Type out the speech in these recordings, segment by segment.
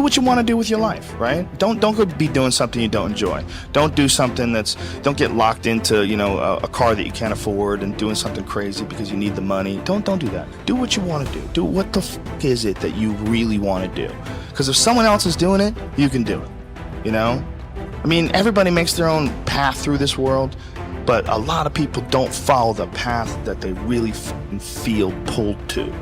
what you want to do with your life, right? Don't go be doing something you don't enjoy. Don't do something don't get locked into, a car that you can't afford and doing something crazy because you need the money. Don't do that. Do what you want to do. Do what the fuck is it that you really want to do? Because if someone else is doing it, you can do it, I mean, everybody makes their own path through this world, but a lot of people don't follow the path that they really feel pulled to.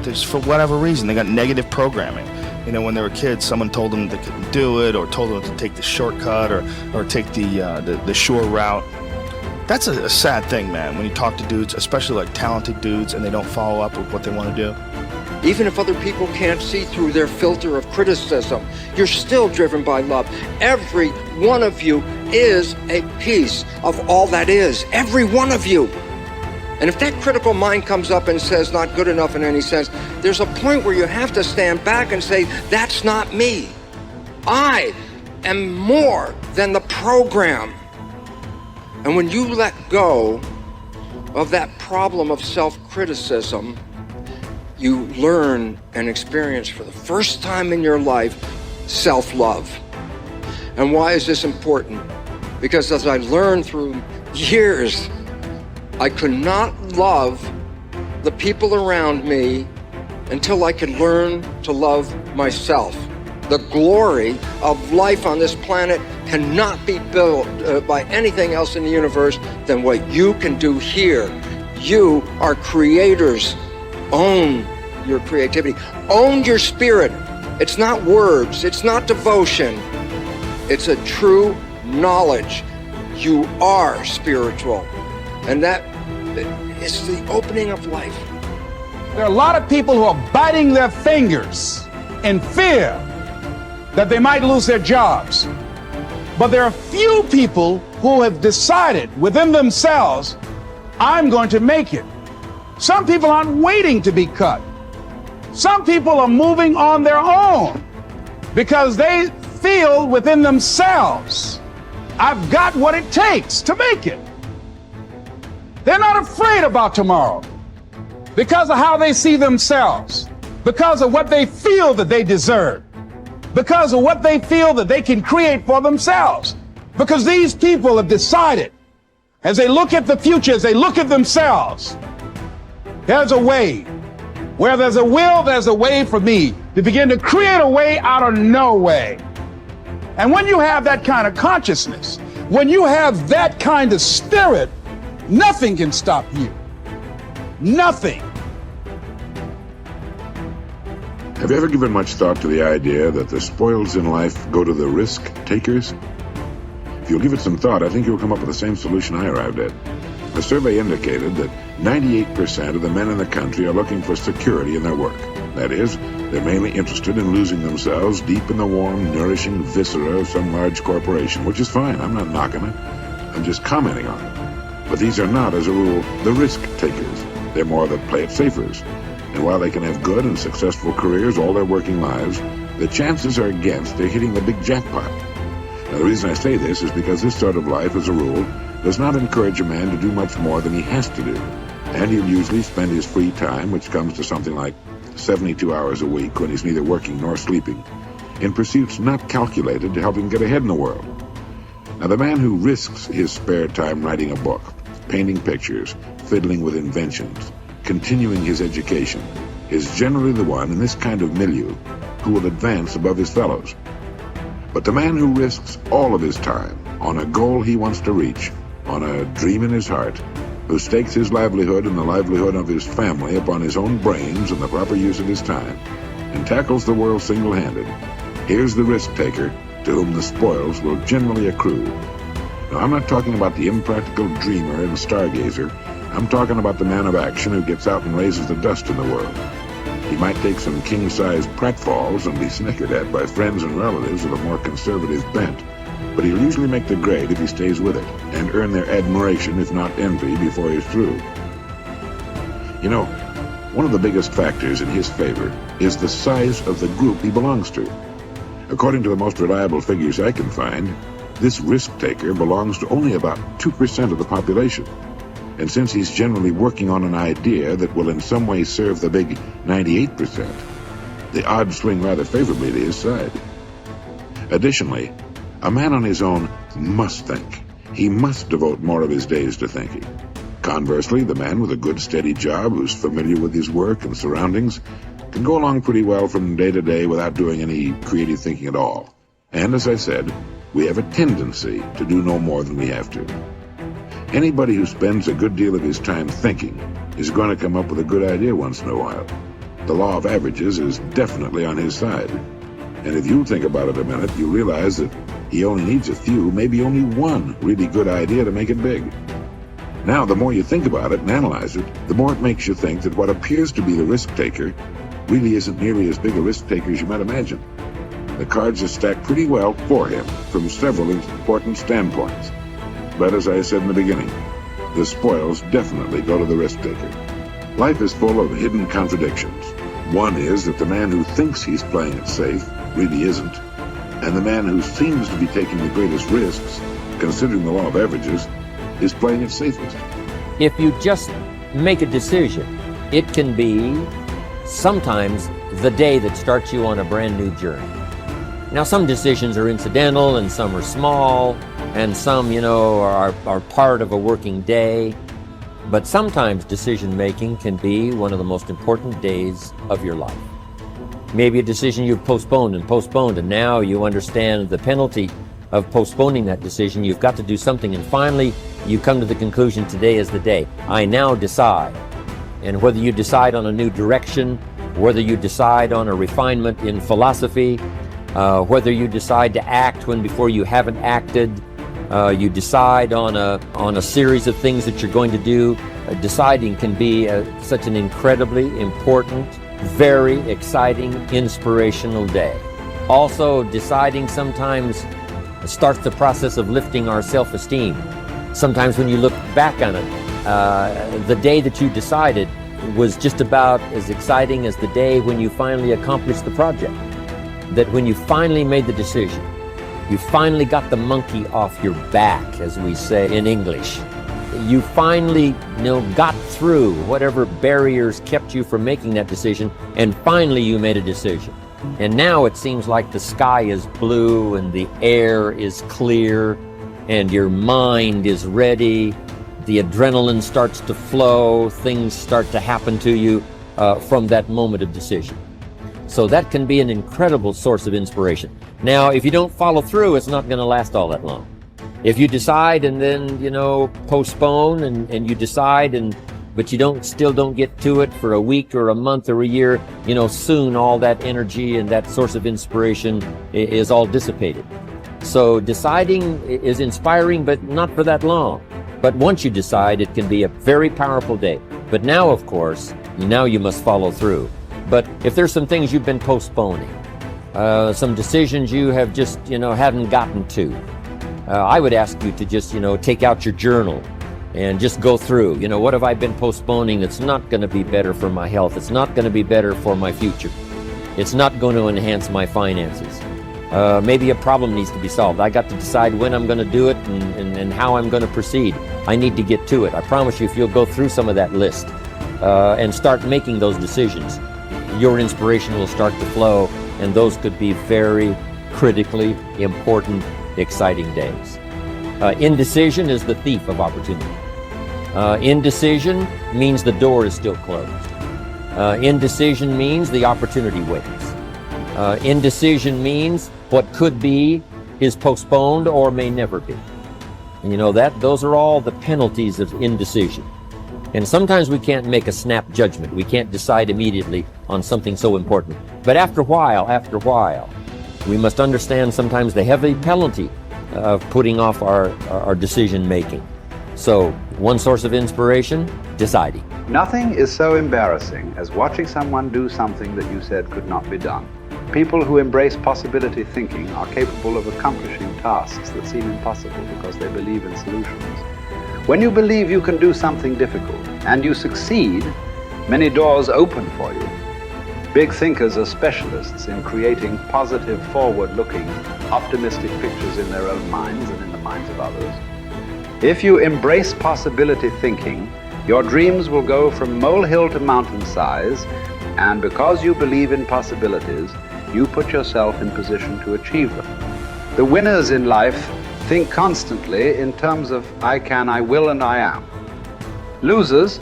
Just for whatever reason, they got negative programming. When they were kids, someone told them they couldn't do it, or told them to take the shortcut, or take the sure route. That's a sad thing, man, when you talk to dudes, especially like talented dudes, and they don't follow up with what they want to do. Even if other people can't see through their filter of criticism, you're still driven by love. Every one of you is a piece of all that is. Every one of you. And if that critical mind comes up and says not good enough in any sense, there's a point where you have to stand back and say, that's not me. I am more than the program. And when you let go of that problem of self-criticism, you learn and experience for the first time in your life self-love. And why is this important? Because as I learned through years, I could not love the people around me until I could learn to love myself. The glory of life on this planet cannot be built by anything else in the universe than what you can do here. You are creators. Own your creativity. Own your spirit. It's not words. It's not devotion. It's a true knowledge. You are spiritual. And that is the opening of life. There are a lot of people who are biting their fingers in fear that they might lose their jobs. But there are few people who have decided within themselves, I'm going to make it. Some people aren't waiting to be cut. Some people are moving on their own because they feel within themselves, I've got what it takes to make it. They're not afraid about tomorrow because of how they see themselves, because of what they feel that they deserve, because of what they feel that they can create for themselves. Because these people have decided, as they look at the future, as they look at themselves, there's a way. Where there's a will, there's a way for me to begin to create a way out of no way. And when you have that kind of consciousness, when you have that kind of spirit, nothing can stop you. Nothing. Have you ever given much thought to the idea that the spoils in life go to the risk takers? If you'll give it some thought, I think you'll come up with the same solution I arrived at. A survey indicated that 98% of the men in the country are looking for security in their work. That is, they're mainly interested in losing themselves deep in the warm, nourishing viscera of some large corporation, which is fine. I'm not knocking it. I'm just commenting on it. But these are not, as a rule, the risk takers. They're more the play it safers. And while they can have good and successful careers all their working lives, the chances are against their hitting the big jackpot. Now, the reason I say this is because this sort of life, as a rule, does not encourage a man to do much more than he has to do. And he'll usually spend his free time, which comes to something like 72 hours a week when he's neither working nor sleeping, in pursuits not calculated to help him get ahead in the world. Now, the man who risks his spare time writing a book, painting pictures, fiddling with inventions, continuing his education, is generally the one in this kind of milieu who will advance above his fellows. But the man who risks all of his time on a goal he wants to reach, on a dream in his heart, who stakes his livelihood and the livelihood of his family upon his own brains and the proper use of his time, and tackles the world single-handed, here's the risk-taker to whom the spoils will generally accrue. Now, I'm not talking about the impractical dreamer and stargazer. I'm talking about the man of action who gets out and raises the dust in the world. He might take some king-size pratfalls and be snickered at by friends and relatives of a more conservative bent, but he'll usually make the grade if he stays with it, and earn their admiration, if not envy, before he's through. You know, one of the biggest factors in his favor is the size of the group he belongs to. According to the most reliable figures I can find, this risk-taker belongs to only about 2% of the population. And since he's generally working on an idea that will in some way serve the big 98%, the odds swing rather favorably to his side. Additionally, a man on his own must think. He must devote more of his days to thinking. Conversely, the man with a good steady job who's familiar with his work and surroundings can go along pretty well from day to day without doing any creative thinking at all. And as I said, we have a tendency to do no more than we have to. Anybody who spends a good deal of his time thinking is going to come up with a good idea once in a while. The law of averages is definitely on his side. And if you think about it a minute, you realize that he only needs a few, maybe only one really good idea to make it big. Now, the more you think about it and analyze it, the more it makes you think that what appears to be the risk taker really isn't nearly as big a risk taker as you might imagine. The cards are stacked pretty well for him from several important standpoints. But as I said in the beginning, the spoils definitely go to the risk taker. Life is full of hidden contradictions. One is that the man who thinks he's playing it safe really isn't, and the man who seems to be taking the greatest risks, considering the law of averages, is playing it safest. If you just make a decision, it can be sometimes the day that starts you on a brand new journey. Now, some decisions are incidental and some are small and some, are part of a working day. But sometimes decision making can be one of the most important days of your life. Maybe a decision you've postponed, and now you understand the penalty of postponing that decision. You've got to do something, and finally you come to the conclusion, today is the day. I now decide. And whether you decide on a new direction, whether you decide on a refinement in philosophy, whether you decide to act when before you haven't acted, you decide on a series of things that you're going to do. Deciding can be such an incredibly important, very exciting, inspirational day. Also, deciding sometimes starts the process of lifting our self-esteem. Sometimes when you look back on it, the day that you decided was just about as exciting as the day when you finally accomplished the project. That when you finally made the decision, you finally got the monkey off your back, as we say in English. You finally, got through whatever barriers kept you from making that decision, and finally you made a decision. And now it seems like the sky is blue and the air is clear and your mind is ready. The adrenaline starts to flow, things start to happen to you from that moment of decision. So that can be an incredible source of inspiration. Now, if you don't follow through, it's not going to last all that long. If you decide and then, postpone and you decide but you still don't get to it for a week or a month or a year, soon all that energy and that source of inspiration is all dissipated. So deciding is inspiring, but not for that long. But once you decide, it can be a very powerful day. But now, of course, you must follow through. But if there's some things you've been postponing, some decisions you have just, haven't gotten to, I would ask you to just, take out your journal and just go through, what have I been postponing that's not going to be better for my health? It's not going to be better for my future. It's not going to enhance my finances. Maybe a problem needs to be solved. I got to decide when I'm going to do it and how I'm going to proceed. I need to get to it. I promise you, if you'll go through some of that list and start making those decisions, your inspiration will start to flow, and those could be very critically important, exciting days. Indecision is the thief of opportunity. Indecision means the door is still closed. Indecision means the opportunity waits. Indecision means what could be is postponed or may never be. And those are all the penalties of indecision. And sometimes we can't make a snap judgment. We can't decide immediately on something so important. But after a while, we must understand sometimes the heavy penalty of putting off our decision making. So, one source of inspiration, deciding. Nothing is so embarrassing as watching someone do something that you said could not be done. People who embrace possibility thinking are capable of accomplishing tasks that seem impossible because they believe in solutions. When you believe you can do something difficult and you succeed, many doors open for you. Big thinkers are specialists in creating positive, forward-looking, optimistic pictures in their own minds and in the minds of others. If you embrace possibility thinking, your dreams will go from molehill to mountain size, And because you believe in possibilities, you put yourself in position to achieve them. The winners in life think constantly in terms of I can, I will, and I am. Losers,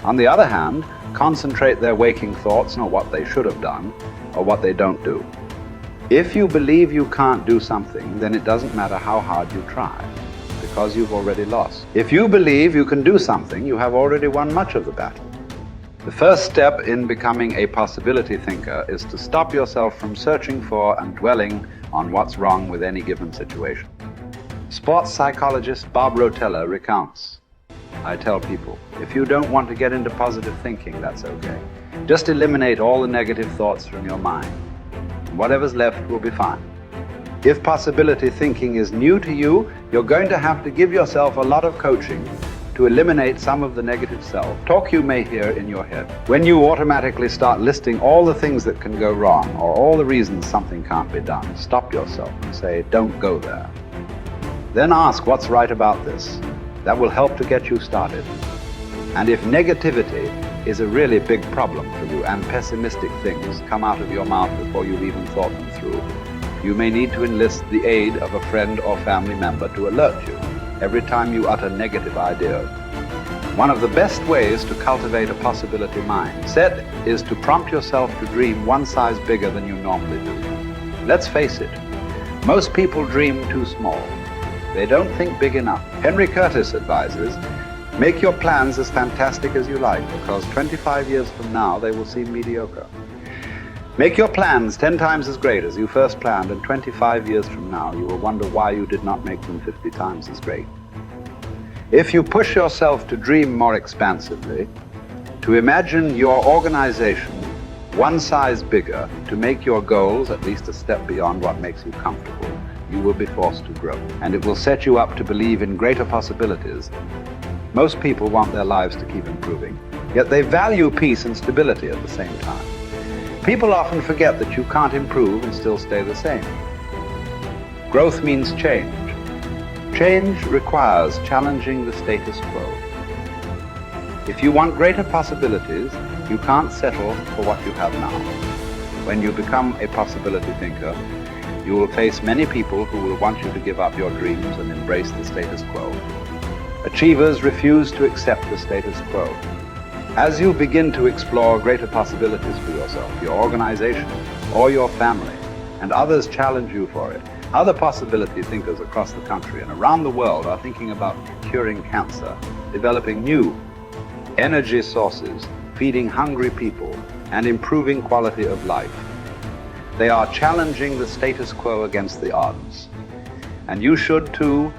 on the other hand, concentrate their waking thoughts on what they should have done or what they don't do. If you believe you can't do something, then it doesn't matter how hard you try, because you've already lost. If you believe you can do something, you have already won much of the battle. The first step in becoming a possibility thinker is to stop yourself from searching for and dwelling on what's wrong with any given situation. Sports psychologist Bob Rotella recounts, I tell people, if you don't want to get into positive thinking, that's okay. Just eliminate all the negative thoughts from your mind. Whatever's left will be fine. If possibility thinking is new to you, you're going to have to give yourself a lot of coaching to eliminate some of the negative self-talk you may hear in your head. When you automatically start listing all the things that can go wrong or all the reasons something can't be done, stop yourself and say, don't go there. Then ask what's right about this. That will help to get you started. And if negativity is a really big problem for you and pessimistic things come out of your mouth before you've even thought them through, you may need to enlist the aid of a friend or family member to alert you every time you utter negative ideas. One of the best ways to cultivate a possibility mindset is to prompt yourself to dream one size bigger than you normally do. Let's face it, most people dream too small. They don't think big enough. Henry Curtis advises, make your plans as fantastic as you like, because 25 years from now they will seem mediocre. Make your plans 10 times as great as you first planned, and 25 years from now you will wonder why you did not make them 50 times as great. If you push yourself to dream more expansively, to imagine your organization one size bigger, to make your goals at least a step beyond what makes you comfortable, you will be forced to grow, and it will set you up to believe in greater possibilities. Most people want their lives to keep improving, yet they value peace and stability at the same time. People often forget that you can't improve and still stay the same. Growth means change. Change requires challenging the status quo. If you want greater possibilities, you can't settle for what you have now. When you become a possibility thinker, you will face many people who will want you to give up your dreams and embrace the status quo. Achievers refuse to accept the status quo. As you begin to explore greater possibilities for yourself, your organization, or your family, and others challenge you for it, other possibility thinkers across the country and around the world are thinking about curing cancer, developing new energy sources, feeding hungry people, and improving quality of life. They are challenging the status quo against the odds. And you should too,